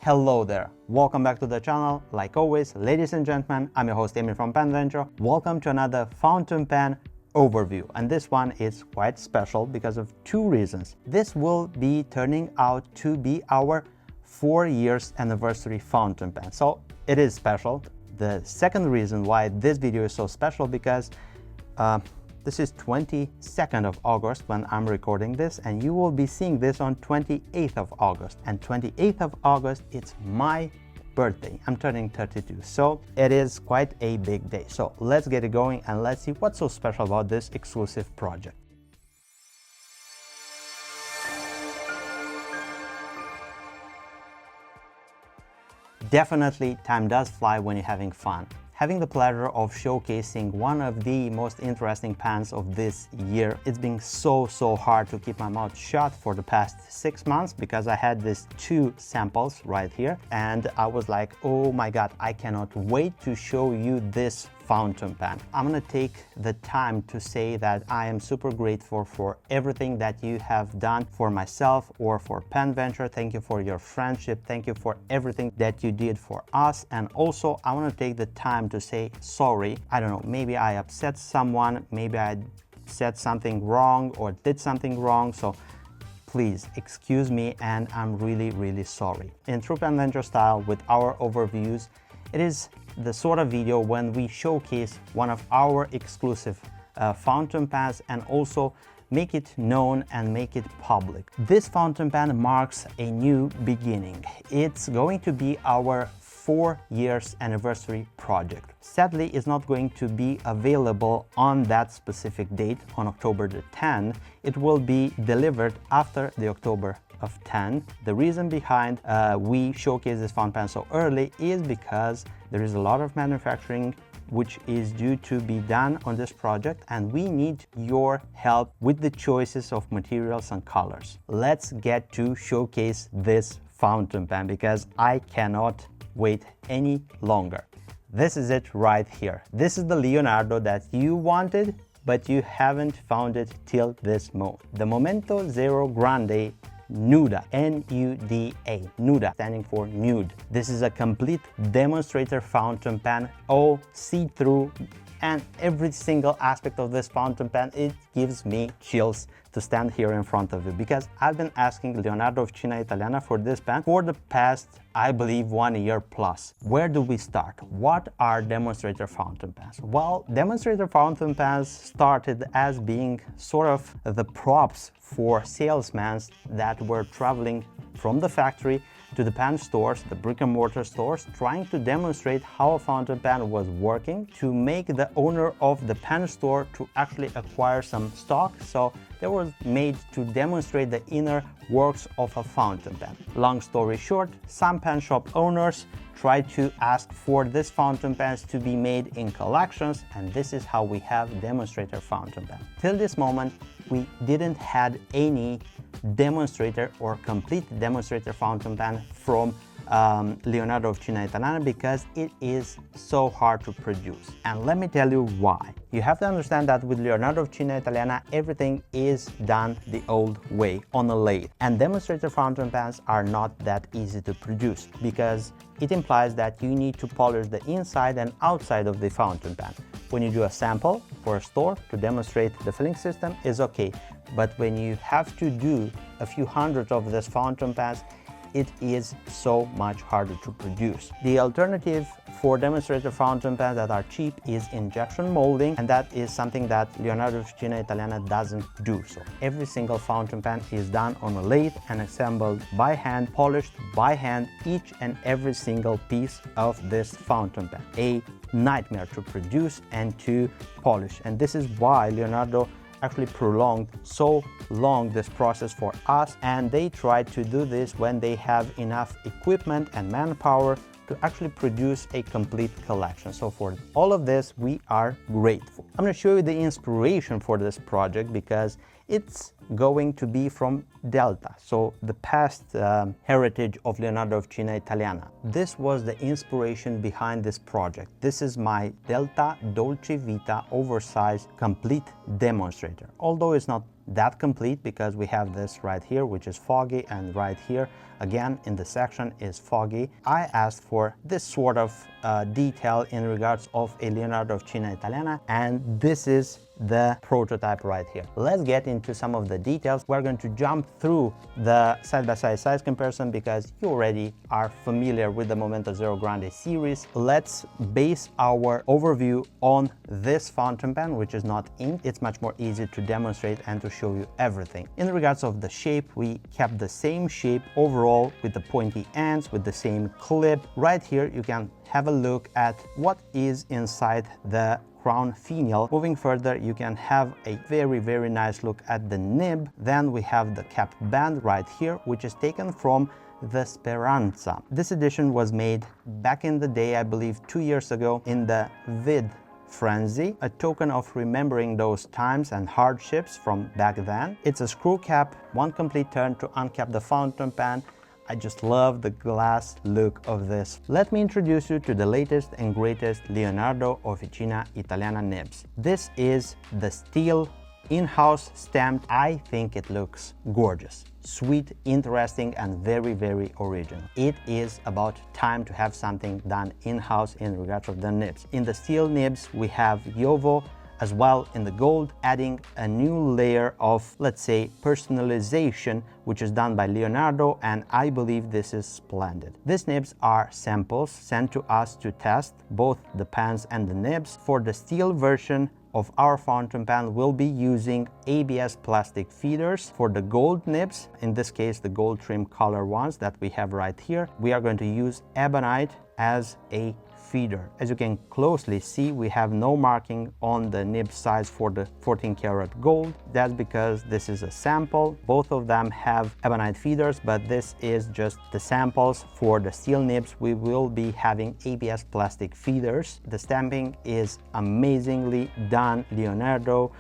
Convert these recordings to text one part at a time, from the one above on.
Hello there, welcome back to the channel. Like always, ladies and gentlemen, I'm your host Emil from penventure. Welcome to another fountain pen overview, and this one is quite special because of two reasons. This will be turning out to be our 4 years anniversary fountain pen, so it is special. The second reason why this video is so special because this is 22nd of August when I'm recording this, and you will be seeing this on 28th of August. And 28th of August, it's my birthday. I'm turning 32, so it is quite a big day. So let's get it going and let's see what's so special about this exclusive project. Definitely, time does fly when you're having fun. Having the pleasure of showcasing one of the most interesting pens of this year, it's been so hard to keep my mouth shut for the past 6 months because I had these 2 samples right here and I was like, oh my god, I cannot wait to show you this fountain pen. I'm gonna take the time to say that I am super grateful for everything that you have done for myself or for penventure. Thank you for your friendship, thank you for everything that you did for us. And also I want to take the time to say sorry. I don't know, maybe I upset someone, maybe I said something wrong or did something wrong, so please excuse me and I'm really sorry. In true penventure style with our overviews, it is the sort of video when we showcase one of our exclusive fountain pens and also make it known and make it public. This fountain pen marks a new beginning. It's going to be our 4 years anniversary project. Sadly, it's not going to be available on that specific date on October the 10th. It will be delivered after the October of 10. The reason behind we showcase this fountain pen so early is because there is a lot of manufacturing which is due to be done on this project and we need your help with the choices of materials and colors. Let's get to showcase this fountain pen because I cannot wait any longer. This is it right here. This is the Leonardo that you wanted but you haven't found it till this moment. The Momento Zero Grande Nuda, N-U-D-A, Nuda, standing for nude. This is a complete demonstrator fountain pen, all see-through, and every single aspect of this fountain pen, it gives me chills to stand here in front of you because I've been asking Leonardo Officina Italiana for this pen for the past, I believe, 1 year plus. Where do we start? What are demonstrator fountain pens? Well, demonstrator fountain pens started as being sort of the props for salesmen that were traveling from the factory to the pen stores, the brick and mortar stores, trying to demonstrate how a fountain pen was working to make the owner of the pen store to actually acquire some stock. So they were made to demonstrate the inner works of a fountain pen. Long story short, some pen shop owners tried to ask for this fountain pens to be made in collections, and this is how we have demonstrator fountain pen. Till this moment, we didn't had any demonstrator or complete demonstrator fountain pen from Leonardo Officina Italiana because it is so hard to produce. And let me tell you why. You have to understand that with Leonardo Officina Italiana, everything is done the old way on a lathe. And demonstrator fountain pens are not that easy to produce because it implies that you need to polish the inside and outside of the fountain pen. When you do a sample for a store to demonstrate the filling system is okay, but when you have to do a few hundred of these fountain pens, it is so much harder to produce. The alternative for demonstrator fountain pens that are cheap is injection molding, and that is something that Leonardo Officina Italiana doesn't do. So every single fountain pen is done on a lathe and assembled by hand, polished by hand, each and every single piece of this fountain pen. A nightmare to produce and to polish, and this is why Leonardo actually prolonged so long this process for us, and they tried to do this when they have enough equipment and manpower to actually produce a complete collection. So for all of this, we are grateful. I'm going to show you the inspiration for this project because it's going to be from Delta, so the past heritage of Leonardo Officina Italiana. This was the inspiration behind this project. This is my Delta Dolce Vita oversized complete demonstrator. Although it's not that complete because we have this right here, which is foggy, and right here again in the section is foggy. I asked for this sort of detail in regards of a Leonardo Officina Italiana, and this is the prototype right here. Let's get into some of the details. We're going to jump through the side-by-side size comparison because you already are familiar with the Momento Zero Grande series. Let's base our overview on this fountain pen, which is not inked. It's much more easy to demonstrate and to show you everything. In regards of the shape, we kept the same shape overall with the pointy ends, with the same clip. Right here you can have a look at what is inside the crown finial. Moving further, you can have a very nice look at the nib. Then we have the cap band right here, which is taken from the Speranza. This edition was made back in the day, I believe 2 years ago, in the vid frenzy, a token of remembering those times and hardships from back then. It's a screw cap, one complete turn to uncap the fountain pen. I just love the glass look of this. Let me introduce you to the latest and greatest Leonardo Officina Italiana nibs. This is the steel in-house stamped. I think it looks gorgeous, sweet, interesting, and very original. It is about time to have something done in-house in regards of the nibs. In the steel nibs, we have Jovo as well in the gold, adding a new layer of, let's say, personalization, which is done by Leonardo, and I believe this is splendid. These nibs are samples sent to us to test both the pens and the nibs. For the steel version of our fountain pen, we'll be using ABS plastic feeders. For the gold nibs, in this case the gold trim color ones that we have right here, we are going to use ebonite as a feeder. As you can closely see, we have no marking on the nib size for the 14 karat gold. That's because this is a sample. Both of them have ebonite feeders, but this is just the samples. For the steel nibs, we will be having ABS plastic feeders. The stamping is amazingly done. Leonardo,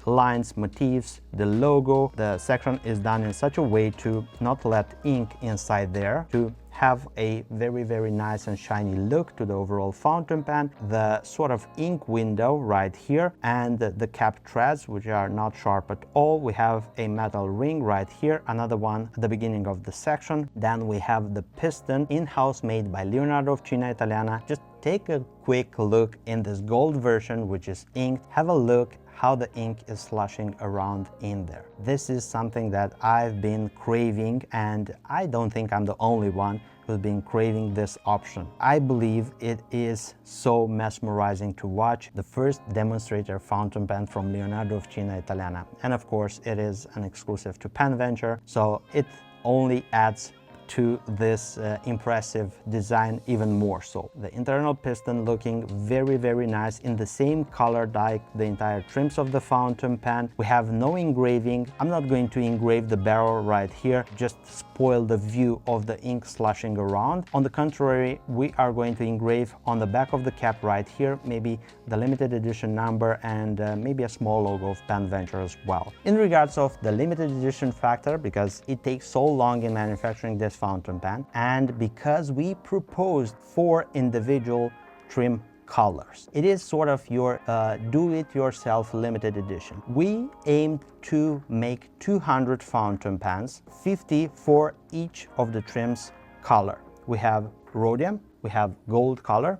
lines, motifs, the logo. The section is done in such a way to not let ink inside there, to have a very nice and shiny look to the overall fountain pen. The sort of ink window right here, and the cap threads, which are not sharp at all. We have a metal ring right here, another one at the beginning of the section. Then we have the piston, in-house made by Leonardo Officina Italiana. Just take a quick look in this gold version, which is inked. Have a look how the ink is slushing around in there. This is something that I've been craving, and I don't think I'm the only one who's been craving this option. I believe it is so mesmerizing to watch. The first demonstrator fountain pen from Leonardo Officina Italiana, and of course it is an exclusive to penventure, so it only adds to this impressive design even more so. The internal piston looking very nice in the same color like the entire trims of the fountain pen. We have no engraving. I'm not going to engrave the barrel right here, just spoil the view of the ink slushing around. On the contrary, we are going to engrave on the back of the cap right here, maybe the limited edition number and maybe a small logo of penventure as well. In regards of the limited edition factor, because it takes so long in manufacturing this fountain pen, and because we proposed 4 individual trim colors, it is sort of your do-it-yourself limited edition. We aimed to make 200 fountain pens, 50 for each of the trims color. We have rhodium, we have gold color,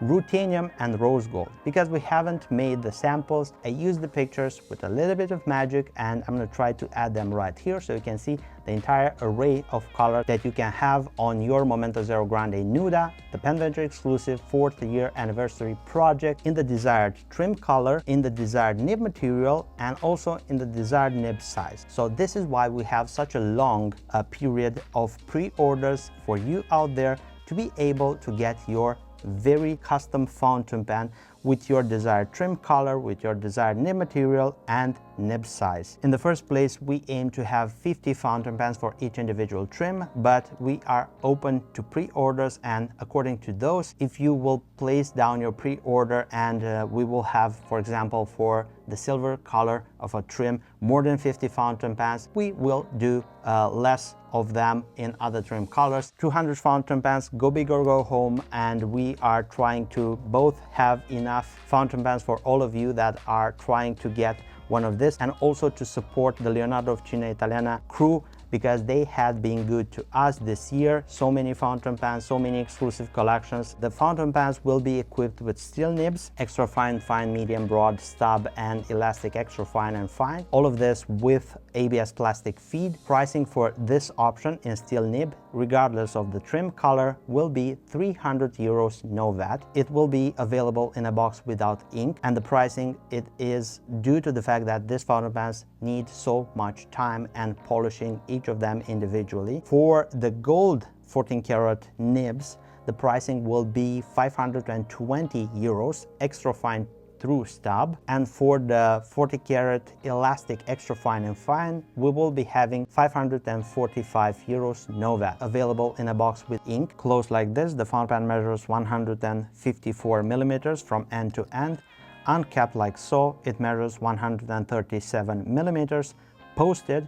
ruthenium and rose gold. Because we haven't made the samples, I used the pictures with a little bit of magic, and I'm going to try to add them right here so you can see the entire array of color that you can have on your Momento Zero Grande Nuda, the penventure exclusive 4th year anniversary project, in the desired trim color, in the desired nib material, and also in the desired nib size. So this is why we have such a long period of pre-orders for you out there to be able to get your very custom fountain pen with your desired trim color, with your desired nib material and nib size. In the first place, we aim to have 50 fountain pens for each individual trim, but we are open to pre-orders, and according to those, if you will place down your pre-order and we will have, for example, for the silver color of a trim, more than 50 fountain pens, we will do less of them in other trim colors. 200 fountain pens, go big or go home, and we are trying to both have enough fountain pens for all of you that are trying to get one of this, and also to support the Leonardo Officina Italiana crew, because they had been good to us this year. So many fountain pens, so many exclusive collections. The fountain pens will be equipped with steel nibs, extra fine, fine, medium, broad, stub, and elastic extra fine and fine. All of this with ABS plastic feed. Pricing for this option in steel nib, regardless of the trim color, will be 300 euros, no VAT. It will be available in a box without ink, and the pricing, it is due to the fact that this fountain pens need so much time and polishing each of them individually. For the gold 14 karat nibs, the pricing will be 520 euros, extra fine through stub, and for the 40 karat elastic extra fine and fine, we will be having 545 euros, no VAT. Available in a box with ink. Closed like this, the fountain pen measures 154 millimeters from end to end. Uncapped like so, it measures 137 millimeters. Posted,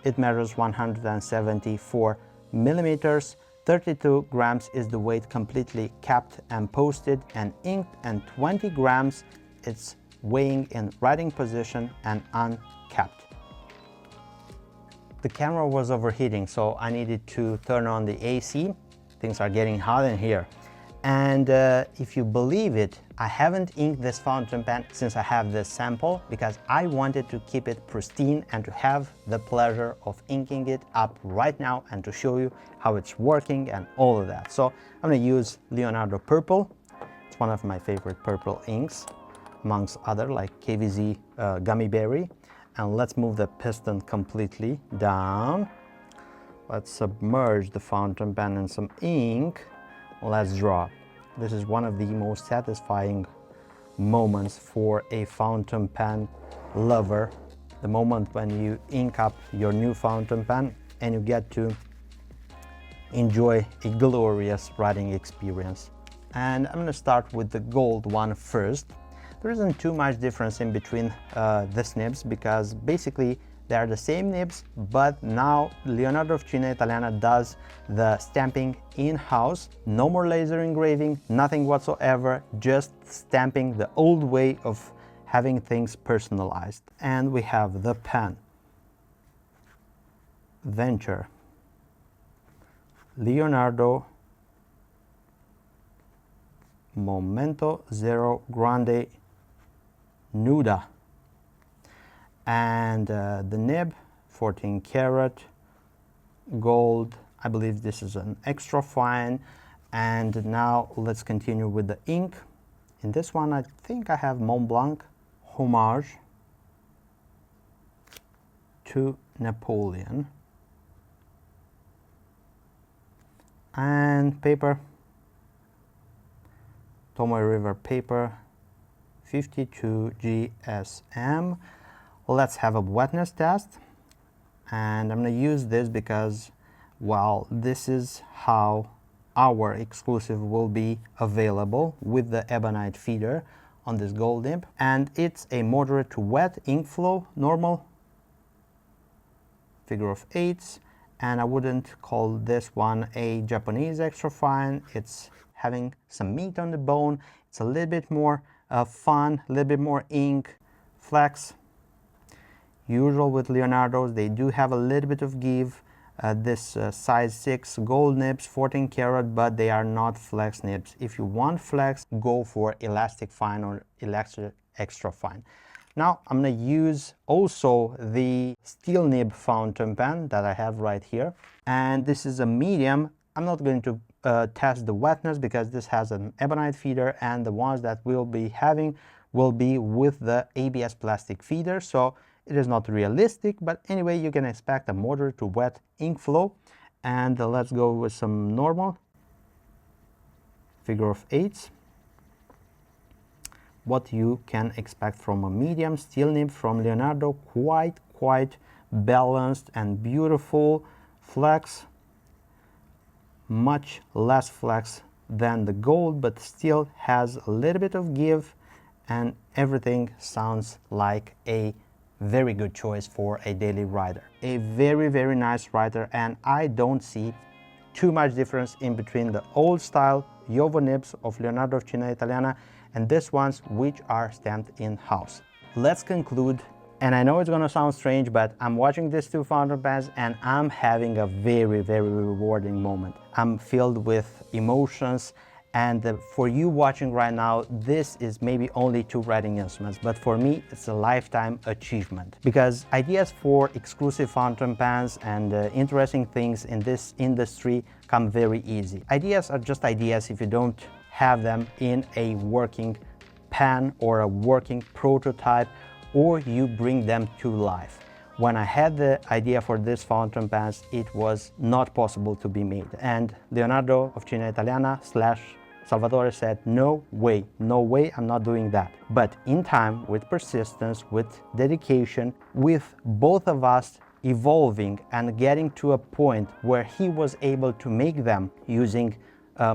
it measures 174 millimeters. 32 grams is the weight completely capped and posted and inked, and 20 grams it's weighing in writing position and uncapped. The camera was overheating, so I needed to turn on the AC. Things are getting hot in here. And if you believe it, I haven't inked this fountain pen since I have this sample, because I wanted to keep it pristine and to have the pleasure of inking it up right now and to show you how it's working and all of that. So I'm going to use Leonardo Purple. It's one of my favorite purple inks, amongst other, like KVZ Gummy Berry. And let's move the piston completely down. Let's submerge the fountain pen in some ink. Let's draw. This is one of the most satisfying moments for a fountain pen lover. The moment when you ink up your new fountain pen and you get to enjoy a glorious writing experience. And I'm going to start with the gold one first. There isn't too much difference in between these nibs, because basically they are the same nibs, but now Leonardo Officina Italiana does the stamping in-house. No more laser engraving, nothing whatsoever, just stamping the old way of having things personalized. And we have the pen, Venture, Leonardo Momento Zero Grande Nuda. And the nib, 14 karat gold. I believe this is an extra fine. And now let's continue with the ink. In this one, I think I have Mont Blanc Homage to Napoleon. And paper, Tomoe River paper, 52 GSM. Let's have a wetness test, and I'm going to use this because, well, this is how our exclusive will be available with the ebonite feeder on this gold nib, and it's a moderate to wet ink flow, normal, figure of eights, and I wouldn't call this one a Japanese extra fine. It's having some meat on the bone. It's a little bit more fun, a little bit more ink, flex. Usual with Leonardo's, they do have a little bit of give. This size 6 gold nibs, 14 karat, but they are not flex nibs. If you want flex, go for elastic fine or elastic extra fine. Now I'm going to use also the steel nib fountain pen that I have right here, and this is a medium. I'm not going to test the wetness because this has an ebonite feeder, and the ones that we'll be having will be with the ABS plastic feeder, so it is not realistic, but anyway, you can expect a moderate to wet ink flow. And let's go with some normal, figure of eights. What you can expect from a medium steel nib from Leonardo, quite balanced and beautiful. Flex, much less flex than the gold, but still has a little bit of give, and everything sounds like a very good choice for a daily writer. A very nice writer, and I don't see too much difference in between the old style Jovo nibs of Leonardo Officina Italiana and these ones which are stamped in-house. Let's conclude And I know it's gonna sound strange, but I'm watching these two fountain pens and I'm having a very, very rewarding moment. I'm filled with emotions, and for you watching right now, this is maybe only two writing instruments, but for me, it's a lifetime achievement. Because ideas for exclusive fountain pens and interesting things in this industry come very easy. Ideas are just ideas if you don't have them in a working pen or a working prototype, or you bring them to life. When I had the idea for this fountain pens, it was not possible to be made. And Leonardo Officina Italiana / Salvatore said, no way, I'm not doing that. But in time, with persistence, with dedication, with both of us evolving and getting to a point where he was able to make them using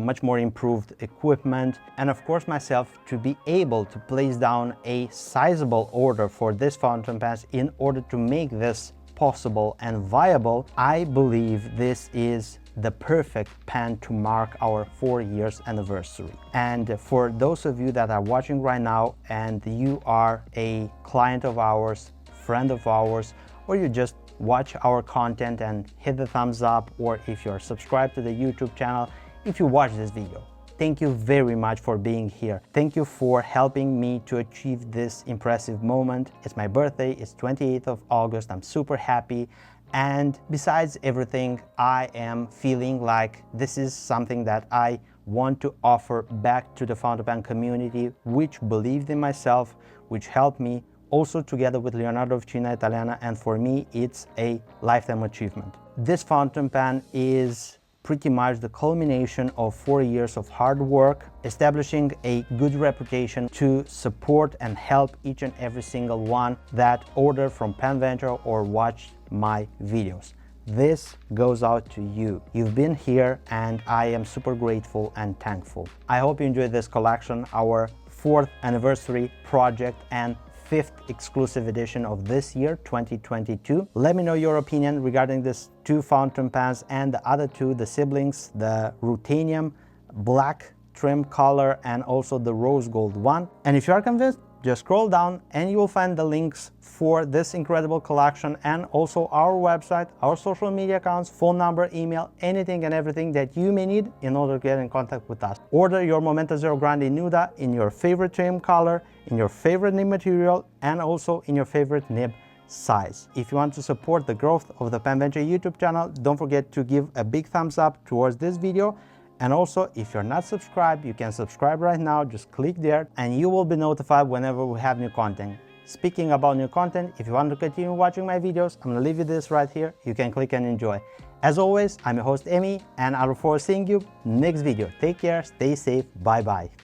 much more improved equipment, and of course myself, to be able to place down a sizable order for this fountain pens in order to make this possible and viable, I believe this is the perfect pen to mark our 4 years anniversary. And for those of you that are watching right now and you are a client of ours, friend of ours, or you just watch our content and hit the thumbs up, or if you're subscribed to the YouTube channel, if you watch this video, thank you very much for being here. Thank you for helping me to achieve this impressive moment. It's my birthday, it's 28th of August, I'm super happy. And besides everything, I am feeling like this is something that I want to offer back to the fountain pen community, which believed in myself, which helped me also together with Leonardo Officina Italiana, and for me, it's a lifetime achievement. This fountain pen is pretty much the culmination of 4 years of hard work, establishing a good reputation to support and help each and every single one that ordered from penventure or watched my videos. This goes out to you. You've been here and I am super grateful and thankful. I hope you enjoyed this collection, our 4th anniversary project and 5th exclusive edition of this year, 2022. Let me know your opinion regarding these two fountain pens and the other two, the siblings, the ruthenium black trim color and also the rose gold one. And if you are convinced, just scroll down and you will find the links for this incredible collection and also our website, our social media accounts, phone number, email, anything and everything that you may need in order to get in contact with us. Order your Momento Zero Grande Nuda in your favorite trim color, in your favorite nib material, and also in your favorite nib size. If you want to support the growth of the penventure YouTube channel, don't forget to give a big thumbs up towards this video. And also, if you're not subscribed, you can subscribe right now, just click there and you will be notified whenever we have new content. Speaking about new content, if you want to continue watching my videos, I'm gonna leave you this right here. You can click and enjoy. As always, I'm your host, Emi, and I look forward to seeing you next video. Take care, stay safe, bye-bye.